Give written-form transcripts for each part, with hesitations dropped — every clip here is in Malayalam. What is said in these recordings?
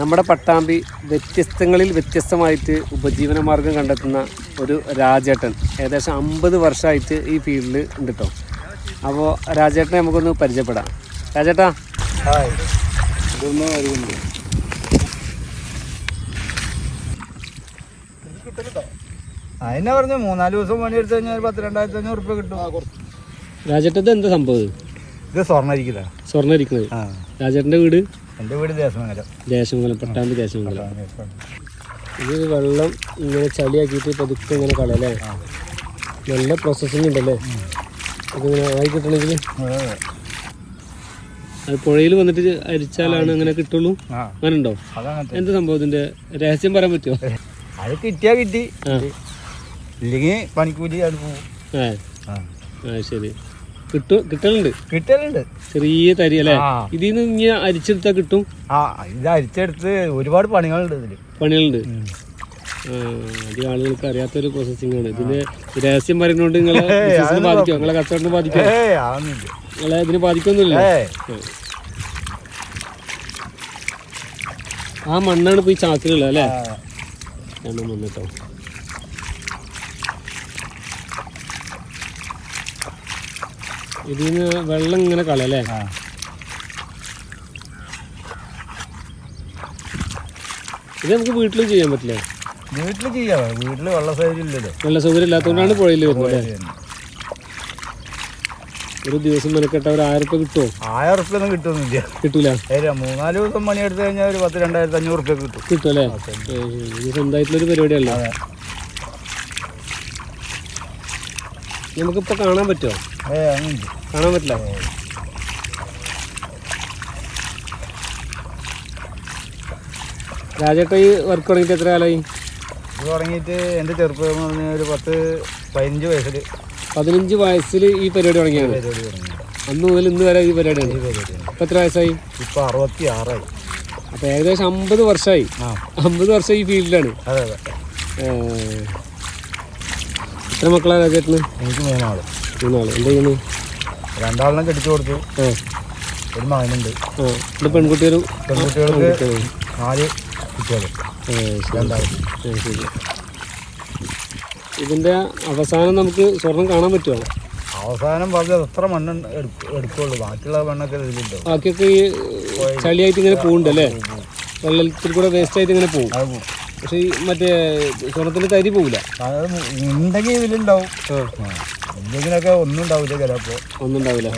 നമ്മുടെ പട്ടാമ്പി വ്യത്യസ്തങ്ങളിൽ വ്യത്യസ്തമായിട്ട് ഉപജീവനമാർഗം കണ്ടെത്തുന്ന ഒരു രാജേട്ടൻ ഏകദേശം 50 വർഷമായിട്ട് ഈ ഫീൽഡിൽ ഉണ്ട് കേട്ടോ. അപ്പോൾ രാജേട്ടനെ നമുക്കൊന്ന് പരിചയപ്പെടാം. രാജേട്ടാ, അതിനെ പറഞ്ഞു 3-4 ദിവസം പണിയെടുത്ത് കഴിഞ്ഞാൽ 10,000-2,500 ഉറുപ്പ്യ കിട്ടും. രാജേട്ടൻ എന്താ സംഭവം? ഇത് സ്വർണ്ണരിക്കില്ല, സ്വർണ്ണരിക്കുന്നത്. രാജേട്ടൻ്റെ വീട്? എൻ്റെ വീട് ദേശമംഗലം. ദേശമംഗലം, പട്ടാമ്പി ദേശമംഗലം. ഇത് വെള്ളം ഇങ്ങനെ ചളിയാക്കിയിട്ട് പതുക്കെ ഇങ്ങനെ കളയല്ലേ? നല്ല പ്രോസസ്സിങ് ഉണ്ടല്ലേ ഇതിങ്ങനെ ആയി കിട്ടണമെങ്കിൽ? അത് പുഴയിൽ വന്നിട്ട് അരിച്ചാലാണ് അങ്ങനെ കിട്ടുള്ളൂ? അങ്ങനെ ഉണ്ടോ? എന്താ സംഭവത്തിന്റെ രഹസ്യം പറയാൻ പറ്റുമോ? അത് കിട്ടിയാ കിട്ടി, ഇല്ലെങ്കിൽ പണിക്കൂലി അത് പോകും. ശരി, കിട്ടലുണ്ട് ചെറിയ തരി അല്ലേ? ഇതിൽ നിന്ന് ഇനി അരിച്ചെടുത്താൽ കിട്ടും? ഇത് അരിച്ചെടുത്ത് ഒരുപാട് പണികളുണ്ട് ഇതില്. പണികളുണ്ട്. അധികം ആളുകൾക്ക് അറിയാത്തൊരു പ്രോസസ്സിംഗ് ആണ്. ഇതിന്റെ രഹസ്യം പറയുന്നോണ്ട് നിങ്ങളെ ബിസിനസിനെ ബാധിക്കോ? നിങ്ങളെ കച്ചവടത്തിന് ബാധിക്കോ? നിങ്ങളെ ഇതിന് ബാധിക്കൊന്നുമില്ല. ആ മണ്ണാണ് ഇപ്പൊ ഈ ചാക്കിലുള്ളത് അല്ലേ? എണ്ണം വന്നിട്ടോ. ഇതിന് വെള്ളം ഇങ്ങനെ കളയല്ലേ? ഇത് നമുക്ക് വീട്ടിലും ചെയ്യാൻ പറ്റില്ലേ? വീട്ടിൽ ചെയ്യാം. വീട്ടില് വെള്ള സൗകര്യം ഇല്ലല്ലോ. വെള്ള സൗകര്യം ഇല്ലാത്തതുകൊണ്ടാണ് പുഴയിൽ വരുന്നത്. ഒരു ദിവസം മെനക്കെട്ട ഒരു 1000 ഉറുപ്പ്യ കിട്ടുമോ? 1000 ഉറുപ്പ്യ ഒന്നും കിട്ടുന്നില്ല. കിട്ടൂല. 3-4 ദിവസം പണിയെടുത്ത് കഴിഞ്ഞാൽ ഒരു 10,000-2,500 ഉറുപ്പ്യ കിട്ടും. കിട്ടും അല്ലേ? ഇത് സ്വന്തമായിട്ടുള്ളൊരു പരിപാടിയല്ലേ? നമുക്കിപ്പോൾ കാണാൻ പറ്റുമോ? കാണാൻ പറ്റില്ല. രാജേട്ട ഈ വർക്ക് തുടങ്ങിയിട്ട് എത്ര കാലമായി? ഇത് തുടങ്ങിയിട്ട് എൻ്റെ ചെറുപ്പം എന്ന് പറഞ്ഞാൽ ഒരു 15 വയസ്സിൽ. 15 വയസ്സിൽ ഈ പരിപാടി തുടങ്ങിയാണ്? അന്ന് മുതൽ ഇന്ന് വരെ ഈ പരിപാടിയാണ്. ഇപ്പം എത്ര വയസ്സായി? ഇപ്പം 66ആയി. അപ്പം ഏകദേശം 50 വർഷമായി. 50 വർഷം ഈ ഫീൽഡിലാണ്. അതെ അതെ. എത്ര മക്കളാണ് രാജേട്ടന്? എനിക്ക് 3 ആള്. 3 ആള്. എന്താ ചെയ്യുന്നു? 2 ആളിനെ കെട്ടിച്ചു കൊടുത്തു. ഒരു മകനുണ്ട്. പെൺകുട്ടികളും? പെൺകുട്ടികൾക്ക് 4 കുട്ടികൾ. ശരി. ഇതിന്റെ അവസാനം നമുക്ക് സ്വർണം കാണാൻ പറ്റുമോ? അവസാനം പറഞ്ഞത് എത്ര മണ്ണ് എടുക്കുള്ളൂ, ബാക്കിയുള്ള മണ്ണൊക്കെ ഇതിലുണ്ടോ? ബാക്കിയൊക്കെ ഈ ചളിയായിട്ട് ഇങ്ങനെ പോകുന്നുണ്ടല്ലേ? വെള്ളത്തിൽ കൂടെ വേസ്റ്റ് ആയിട്ട് ഇങ്ങനെ പോകും. പക്ഷെ ഈ മറ്റേ സ്വർണത്തിന്റെ തരി പോകില്ല. ഉണ്ടെങ്കിൽ ഇതിലുണ്ടാവും. എന്തെങ്കിലുമൊക്കെ ഒന്നും ഉണ്ടാവില്ല. ചിലപ്പോ ഒന്നും ഉണ്ടാവില്ല.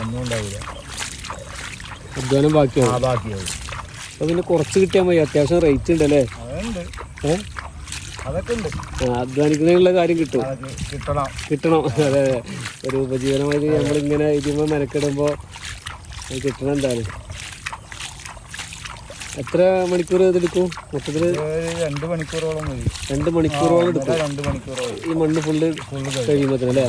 അധ്വാനം ബാക്കിയാവും. ബാക്കിയാവും. അപ്പൊ പിന്നെ കുറച്ച് കിട്ടിയാൽ മതി. അത്യാവശ്യം റേറ്റ് ഉണ്ട് അല്ലേ? അതൊക്കെ ഉണ്ട്. അധ്വാനിക്കുന്നതിനുള്ള കാര്യം കിട്ടും. കിട്ടണം. അതെ. ഒരു ഉപജീവനമായിട്ട് നമ്മളിങ്ങനെ ഇതിന്മേൽ മെനക്കെടുമ്പോൾ അത് കിട്ടണം. എന്താണ് എത്ര മണിക്കൂർ ഇതെടുക്കും മൊത്തത്തിൽ? 2 മണിക്കൂറോളം മതി. 2 മണിക്കൂറോളം എടുക്കും. 2 മണിക്കൂറോളം ഈ മണ്ണ് ഫുള്ള് കഴിയുമ്പോൾ അല്ലേ?